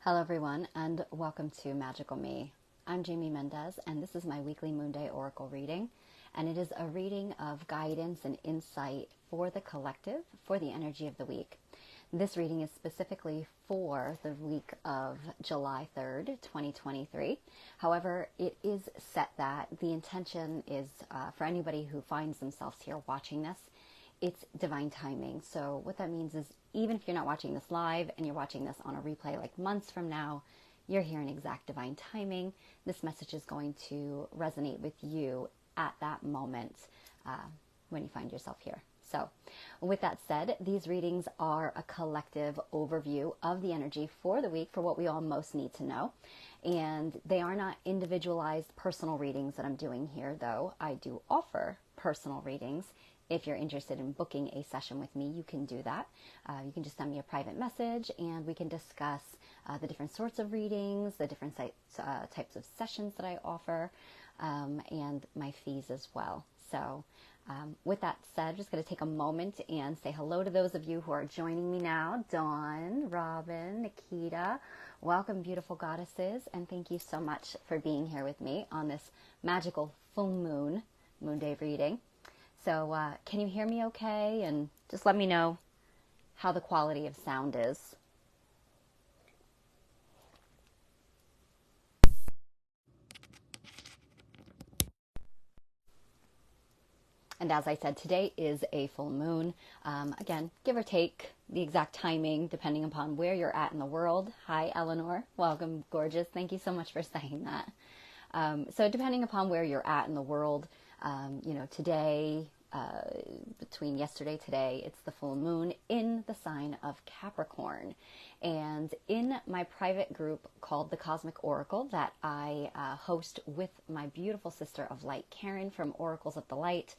Hello everyone and welcome to Magical Me. I'm Jamie Mendez and this is my weekly Moon Day Oracle reading, and it is a reading of guidance and insight for the collective for the energy of the week. This reading is specifically for the week of July 3rd, 2023. However, it is set that the intention is for anybody who finds themselves here watching this, it's divine timing. So what that means is even if you're not watching this live and you're watching this on a replay like months from now, you're here in exact divine timing. This message is going to resonate with you at that moment when you find yourself here. So with that said, these readings are a collective overview of the energy for the week for what we all most need to know. And they are not individualized personal readings that I'm doing here, though I do offer personal readings. If you're interested in booking a session with me, you can do that. You can just send me a private message and we can discuss the different sorts of readings, the different types of sessions that I offer, and my fees as well. So with that said, I'm just going to take a moment and say hello to those of you who are joining me now. Dawn, Robin, Nikita, welcome beautiful goddesses, and thank you so much for being here with me on this magical full moon day reading. So can you hear me okay? And just let me know how the quality of sound is. And as I said, today is a full moon. Again, give or take the exact timing, depending upon where you're at in the world. Hi, Eleanor. Welcome, gorgeous. Thank you so much for saying that. So depending upon where you're at in the world, today, between yesterday today, it's the full moon in the sign of Capricorn. And in my private group called the Cosmic Oracle that I host with my beautiful sister of light, Karen from Oracles of the Light,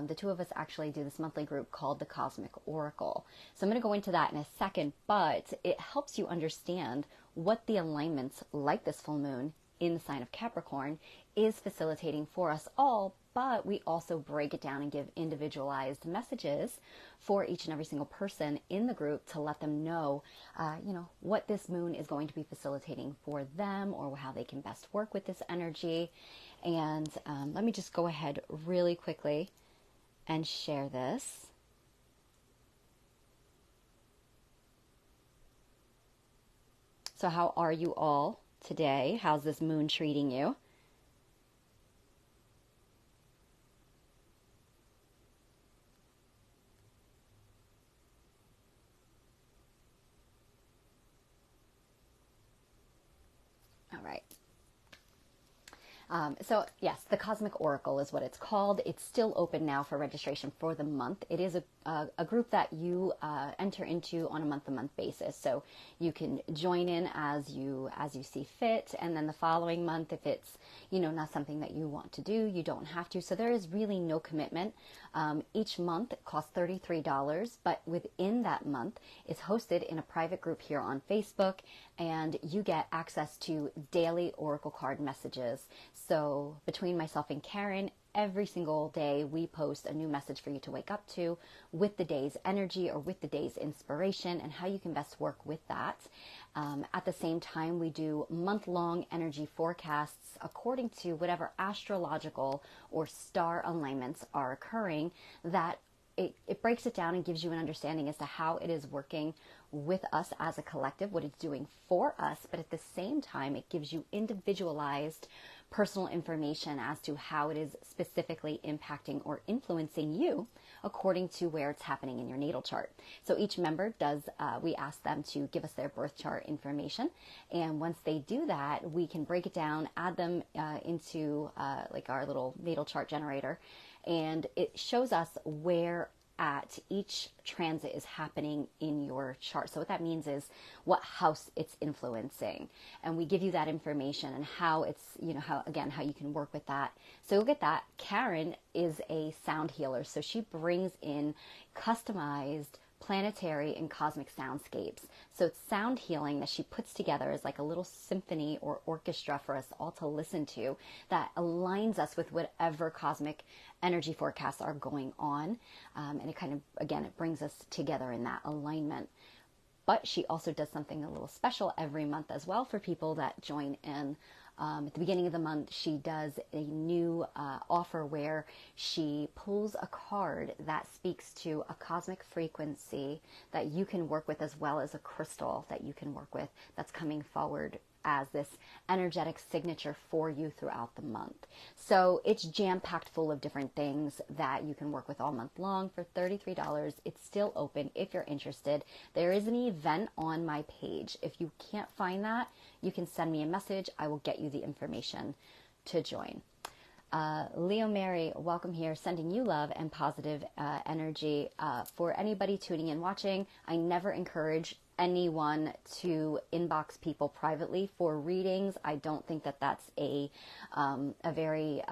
the two of us actually do this monthly group called the Cosmic Oracle. So I'm going to go into that in a second, but it helps you understand what the alignments like this full moon in the sign of Capricorn is facilitating for us all, but we also break it down and give individualized messages for each and every single person in the group to let them know, what this moon is going to be facilitating for them or how they can best work with this energy. And let me just go ahead really quickly and share this. So how are you all today? How's this moon treating you? All right. So yes, the Cosmic Oracle is what it's called. It's still open now for registration for the month. It is a group that you enter into on a month-to-month basis. So you can join in as you see fit, and then the following month, if it's not something that you want to do, you don't have to. So there is really no commitment. Each month it costs $33, but within that month, it's hosted in a private group here on Facebook, and you get access to daily oracle card messages. So between myself and Karen, every single day we post a new message for you to wake up to with the day's energy or with the day's inspiration and how you can best work with that. At the same time, we do month-long energy forecasts according to whatever astrological or star alignments are occurring. That it breaks it down and gives you an understanding as to how it is working with us as a collective, what it's doing for us, but at the same time, it gives you individualized personal information as to how it is specifically impacting or influencing you according to where it's happening in your natal chart. So each member we ask them to give us their birth chart information. And once they do that, we can break it down, add them into like our little natal chart generator. And it shows us where at each transit is happening in your chart. So what that means is what house it's influencing. And we give you that information and how it's, how you can work with that. So you'll get that. Karen is a sound healer. So she brings in customized planetary and cosmic soundscapes. So it's sound healing that she puts together as like a little symphony or orchestra for us all to listen to that aligns us with whatever cosmic energy forecasts are going on. And it kind of, again, it brings us together in that alignment. But she also does something a little special every month as well for people that join in. At the beginning of the month, she does a new offer where she pulls a card that speaks to a cosmic frequency that you can work with, as well as a crystal that you can work with that's coming forward as this energetic signature for you throughout the month. So it's jam-packed full of different things that you can work with all month long for $33. It's still open if you're interested. There is an event on my page. If you can't find that, you can send me a message. I will get you the information to join. Leo Mary, welcome here, sending you love and positive energy. For anybody tuning in, watching, I never encourage anyone to inbox people privately for readings. I don't think that that's a very,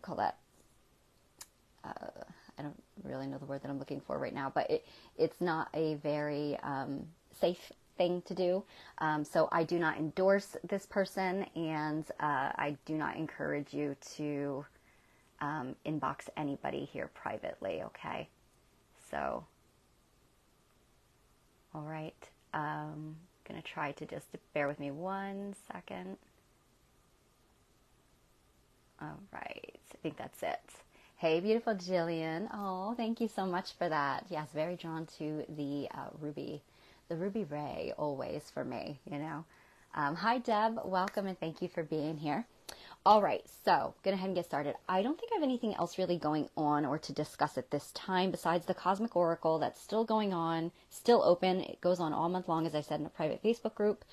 call that, I don't really know the word that I'm looking for right now, but it's not a very safe thing to do. So I do not endorse this person, and I do not encourage you to inbox anybody here privately, okay? So, all right. Gonna try to just bear with me 1 second. All right, I think that's it. Hey, beautiful Jillian. Oh, thank you so much for that. Yes, very drawn to the ruby ray always for me, you know. Hi, Deb. Welcome, and thank you for being here. All right, so go ahead and get started. I don't think I have anything else really going on or to discuss at this time besides the Cosmic Oracle that's still going on, still open. It goes on all month long, as I said, in a private Facebook group.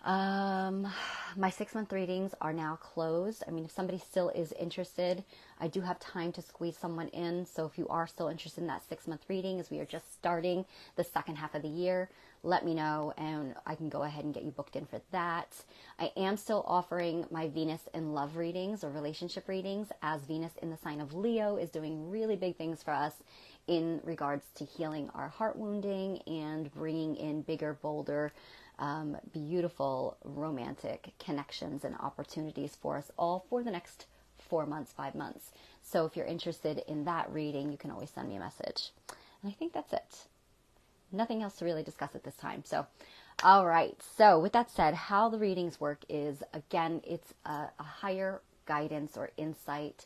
My 6-month readings are now closed. I mean, if somebody still is interested, I do have time to squeeze someone in. So if you are still interested in that 6-month reading, as we are just starting the second half of the year, let me know and I can go ahead and get you booked in for that. I am still offering my Venus in love readings or relationship readings, as Venus in the sign of Leo is doing really big things for us in regards to healing our heart wounding and bringing in bigger, bolder, beautiful romantic connections and opportunities for us all for the next 4 months, 5 months. So if you're interested in that reading, you can always send me a message. And I think that's it. Nothing else to really discuss at this time. So, all right. So with that said, how the readings work is, again, it's a higher guidance or insight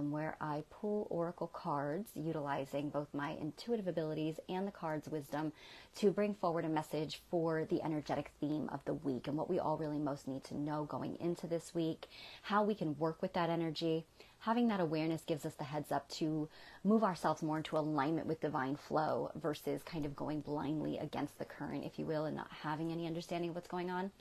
where I pull oracle cards utilizing both my intuitive abilities and the card's wisdom to bring forward a message for the energetic theme of the week and what we all really most need to know going into this week, how we can work with that energy. Having that awareness gives us the heads up to move ourselves more into alignment with divine flow versus kind of going blindly against the current, if you will, and not having any understanding of what's going on.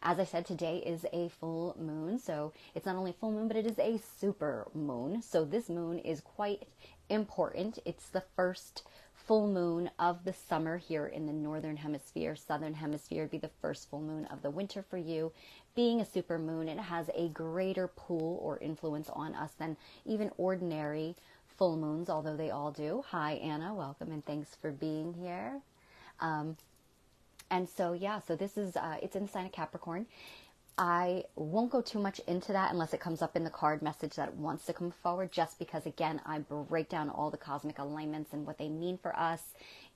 As I said, today is a full moon, so it's not only full moon, but it is a super moon. So this moon is quite important. It's the first full moon of the summer here in the northern hemisphere. Southern hemisphere would be the first full moon of the winter for you. Being a super moon, it has a greater pull or influence on us than even ordinary full moons, although they all do. Hi, Anna. Welcome, and thanks for being here. And so, yeah, so this is, it's in the sign of Capricorn. I won't go too much into that unless it comes up in the card message that wants to come forward, just because, again, I break down all the cosmic alignments and what they mean for us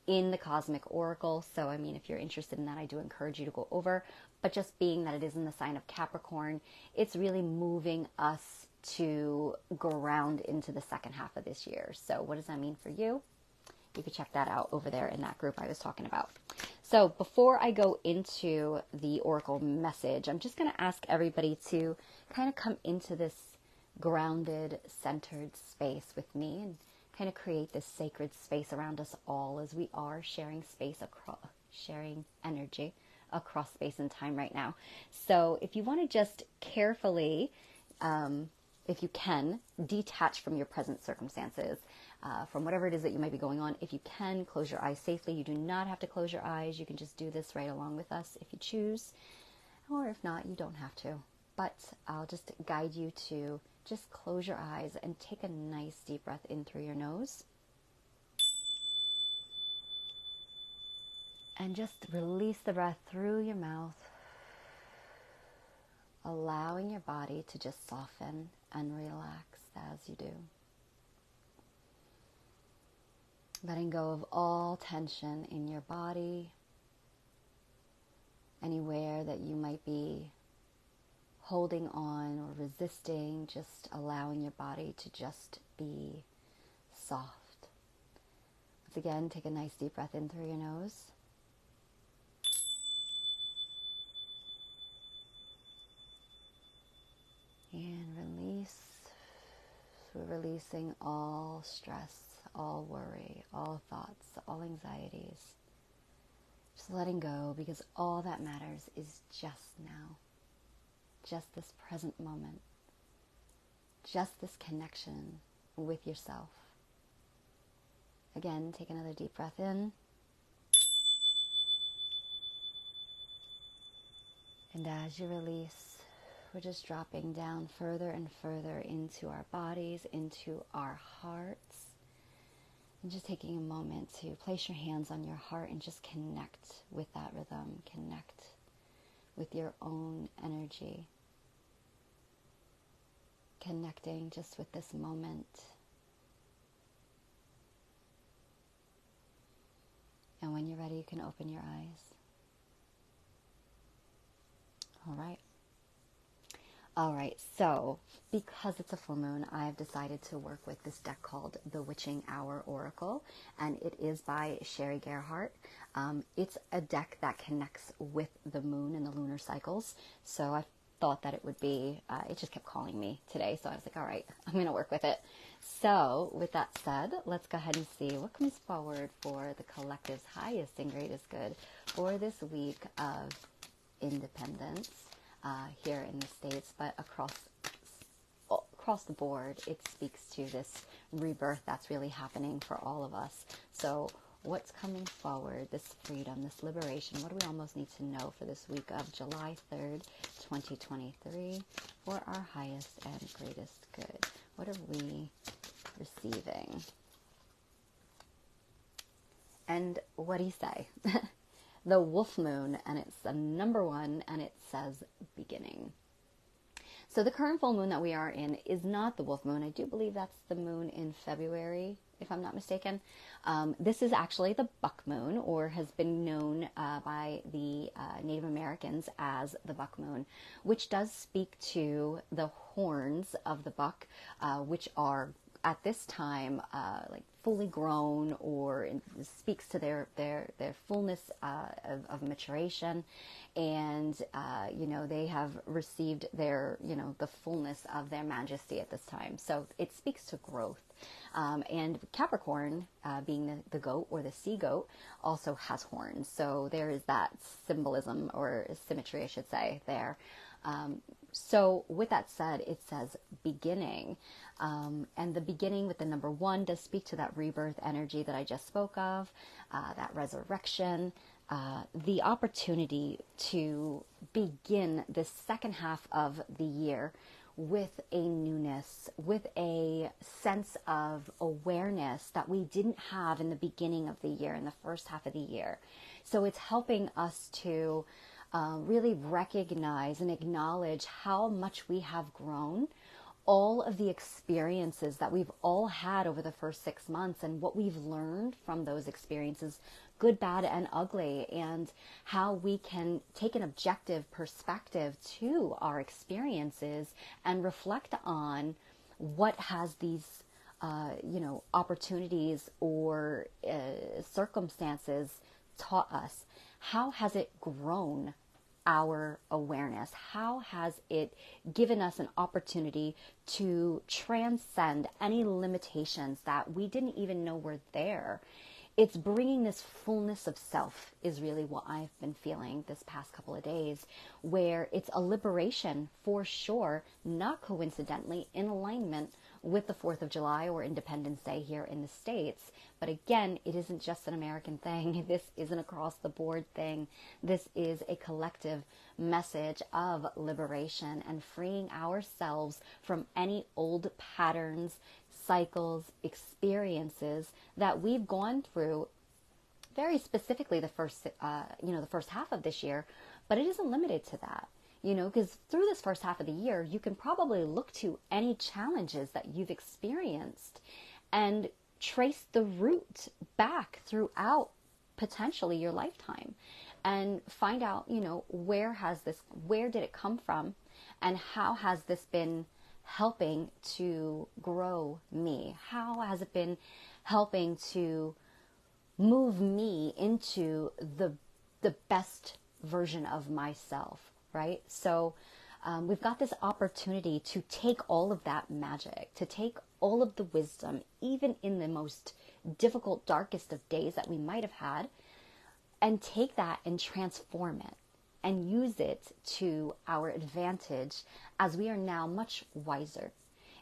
in the Cosmic Oracle. So, I mean, if you're interested in that, I do encourage you to go over. But just being that it is in the sign of Capricorn, it's really moving us to ground into the second half of this year. So what does that mean for you? You can check that out over there in that group I was talking about. So before I go into the oracle message, I'm just going to ask everybody to kind of come into this grounded, centered space with me and kind of create this sacred space around us all as we are sharing space across, sharing energy across space and time right now. So if you want to just carefully, if you can, detach from your present circumstances, from whatever it is that you might be going on. If you can, close your eyes safely. You do not have to close your eyes. You can just do this right along with us if you choose. Or if not, you don't have to. But I'll just guide you to just close your eyes and take a nice deep breath in through your nose. And just release the breath through your mouth, allowing your body to just soften and relax as you do. letting go of all tension in your body, anywhere that you might be holding on or resisting, just allowing your body to just be soft. Once again, take a nice deep breath in through your nose. And release. So we're releasing all stress, all worry, all thoughts, all anxieties. Just letting go, because all that matters is just now. Just this present moment. Just this connection with yourself. Again, take another deep breath in. And as you release, we're just dropping down further and further into our bodies, into our hearts. And just taking a moment to place your hands on your heart and just connect with that rhythm. Connect with your own energy. Connecting just with this moment. And when you're ready, you can open your eyes. All right, so because it's a full moon, I've decided to work with this deck called The Witching Hour Oracle, and it is by Sherry Gerhardt. It's a deck that connects with the moon and the lunar cycles, so I thought that it would be, it just kept calling me today, so I was like, all right, I'm going to work with it. So with that said, let's go ahead and see what comes forward for the collective's highest and greatest good for this week of independence. Here in the States, but across the board, it speaks to this rebirth that's really happening for all of us. So what's coming forward, this freedom, this liberation, what do we almost need to know for this week of July 3rd, 2023, for our highest and greatest good? What are we receiving? And what do you say? The wolf moon, and it's a number 1, and it says beginning. So the current full moon that we are in is not the wolf moon. I do believe that's the moon in February, if I'm not mistaken. This is actually the buck moon, or has been known by the Native Americans as the buck moon, which does speak to the horns of the buck, which are at this time like fully grown, or it speaks to their fullness of maturation, and they have received their the fullness of their majesty at this time. So it speaks to growth. And Capricorn, being the goat, or the sea goat, also has horns. So there is that symbolism, or symmetry, I should say, there. So with that said, it says beginning. And the beginning with the number 1 does speak to that rebirth energy that I just spoke of, that resurrection, the opportunity to begin the second half of the year with a newness, with a sense of awareness that we didn't have in the beginning of the year, in the first half of the year. So it's helping us to really recognize and acknowledge how much we have grown, all of the experiences that we've all had over the first 6 months, and what we've learned from those experiences, good, bad, and ugly, and how we can take an objective perspective to our experiences and reflect on what has these opportunities or circumstances taught us. How has it grown our awareness? How has it given us an opportunity to transcend any limitations that we didn't even know were there? It's bringing this fullness of self is really what I've been feeling this past couple of days, where it's a liberation for sure, not coincidentally in alignment with the 4th of July or Independence Day here in the States. But again, it isn't just an American thing. This is an across the board thing. This is a collective message of liberation and freeing ourselves from any old patterns, cycles, experiences that we've gone through, very specifically the first half of this year, but it isn't limited to that. Because through this first half of the year, you can probably look to any challenges that you've experienced and trace the root back throughout potentially your lifetime and find out, where did it come from, and how has this been helping to grow me? How has it been helping to move me into the best version of myself, right? So we've got this opportunity to take all of that magic, to take all of the wisdom, even in the most difficult, darkest of days that we might have had, and take that and transform it and use it to our advantage, as we are now much wiser,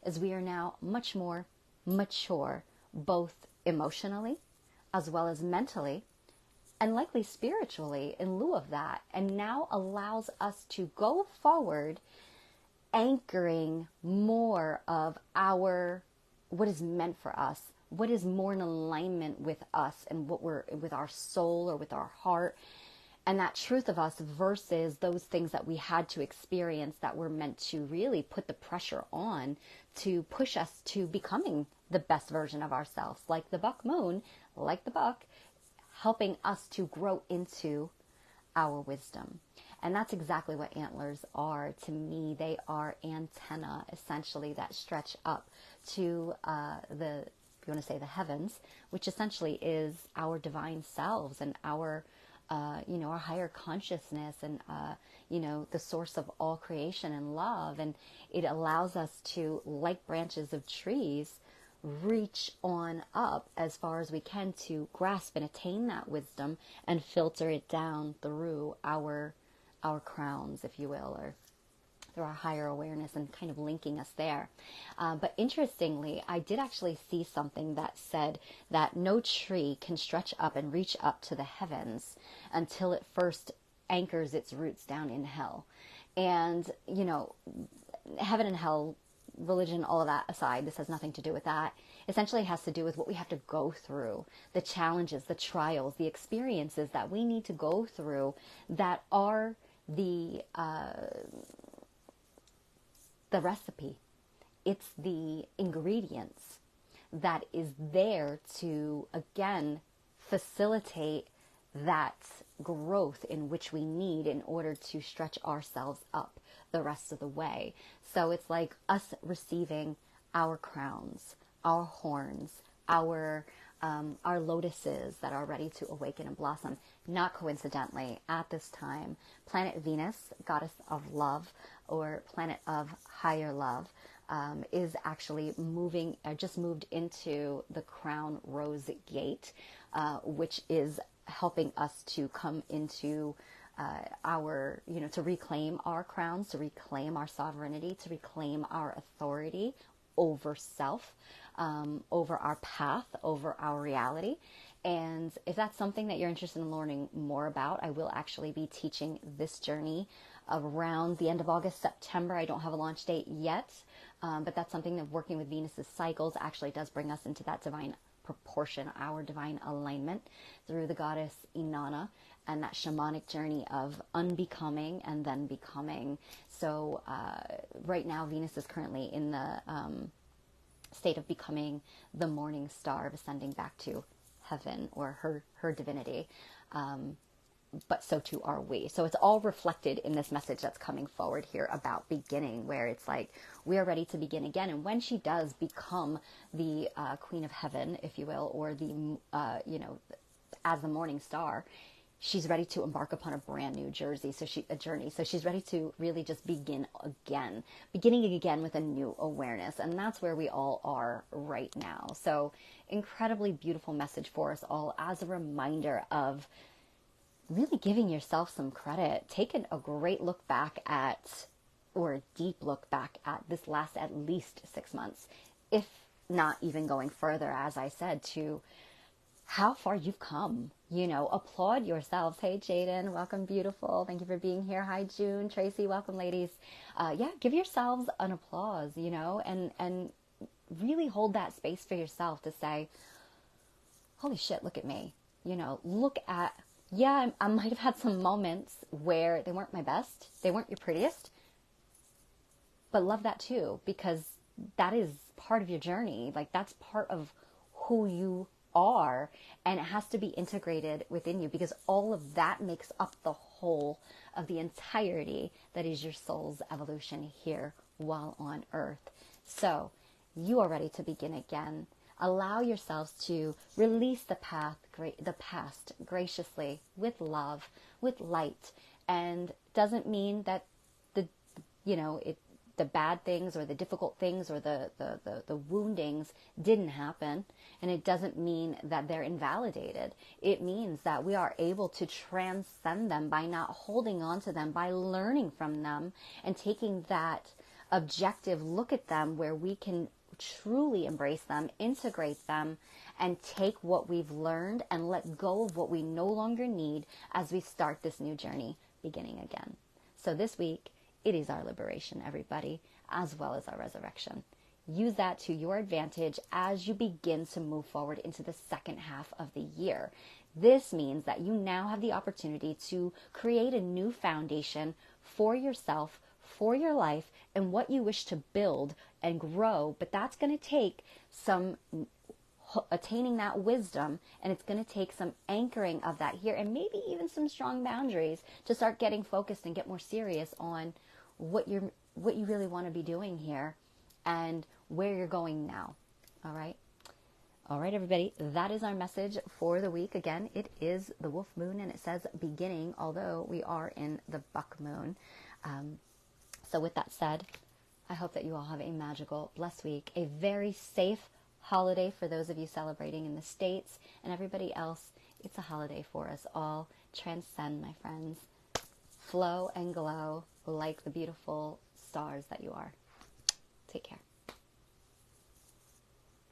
as we are now much more mature, both emotionally as well as mentally, and likely spiritually in lieu of that, and now allows us to go forward anchoring more of what is meant for us, what is more in alignment with us and what we're with our soul or with our heart, and that truth of us, versus those things that we had to experience that were meant to really put the pressure on to push us to becoming the best version of ourselves, like the buck moon, like the buck, helping us to grow into our wisdom. And that's exactly what antlers are to me. They are antenna, essentially, that stretch up to if you want to say the heavens, which essentially is our divine selves and our higher consciousness, and the source of all creation and love. And it allows us to, like branches of trees, reach on up as far as we can to grasp and attain that wisdom and filter it down through our crowns, if you will, or through our higher awareness, and kind of linking us there. But interestingly, I did actually see something that said that no tree can stretch up and reach up to the heavens until it first anchors its roots down in hell. And, heaven and hell, religion, all of that aside, this has nothing to do with that. Essentially, it has to do with what we have to go through, the challenges, the trials, the experiences that we need to go through that are the recipe. It's the ingredients that is there to, again, facilitate that growth in which we need in order to stretch ourselves up the rest of the way. So it's like us receiving our crowns, our horns, our lotuses that are ready to awaken and blossom. Not coincidentally, at this time, planet Venus, goddess of love, or planet of higher love, is actually just moved into the crown rose gate, which is helping us to come into to reclaim our crowns, to reclaim our sovereignty, to reclaim our authority over self, over our path, over our reality. And if that's something that you're interested in learning more about, I will actually be teaching this journey around the end of August, September. I don't have a launch date yet, but that's something that working with Venus's cycles actually does bring us into that divine proportion, our divine alignment through the goddess Inanna, and that shamanic journey of unbecoming and then becoming. So right now, Venus is currently in the state of becoming the morning star, of ascending back to heaven, or her divinity. But so too are we. So it's all reflected in this message that's coming forward here about beginning, where it's like we are ready to begin again. And when she does become the queen of heaven, if you will, or the as the morning star, she's ready to embark upon a brand new journey. So she's ready to really just beginning again with a new awareness. And that's where we all are right now. So incredibly beautiful message for us all, as a reminder of really giving yourself some credit, taking a great look back at, or a deep look back at, this last at least 6 months, if not even going further, as I said, to how far you've come. Applaud yourselves. Hey, Jaden, welcome, beautiful. Thank you for being here. Hi, June, Tracy, welcome, ladies. Give yourselves an applause, and really hold that space for yourself to say, holy shit, look at me. Look at, I might have had some moments where they weren't my best. They weren't your prettiest. But love that too, because that is part of your journey. Like, that's part of who you are, and it has to be integrated within you, because all of that makes up the whole of the entirety that is your soul's evolution here while on earth. So you are ready to begin again. Allow yourselves to release the past graciously, with love, with light. And doesn't mean that the bad things or the difficult things or the woundings didn't happen. And it doesn't mean that they're invalidated. It means that we are able to transcend them by not holding on to them, by learning from them and taking that objective look at them where we can truly embrace them, integrate them, and take what we've learned and let go of what we no longer need as we start this new journey beginning again. So this week, it is our liberation, everybody, as well as our resurrection. Use that to your advantage as you begin to move forward into the second half of the year. This means that you now have the opportunity to create a new foundation for yourself, for your life, and what you wish to build and grow. But that's going to take some attaining that wisdom, and it's going to take some anchoring of that here, and maybe even some strong boundaries to start getting focused and get more serious on what you really want to be doing here and where you're going now. All right, everybody, that is our message for the week. Again, it is the wolf moon, and it says beginning, although we are in the buck moon. So with that said, I hope that you all have a magical, blessed week, a very safe holiday for those of you celebrating in the States, and everybody else, it's a holiday for us all. Transcend, my friends. Flow and glow like the beautiful stars that you are. Take care.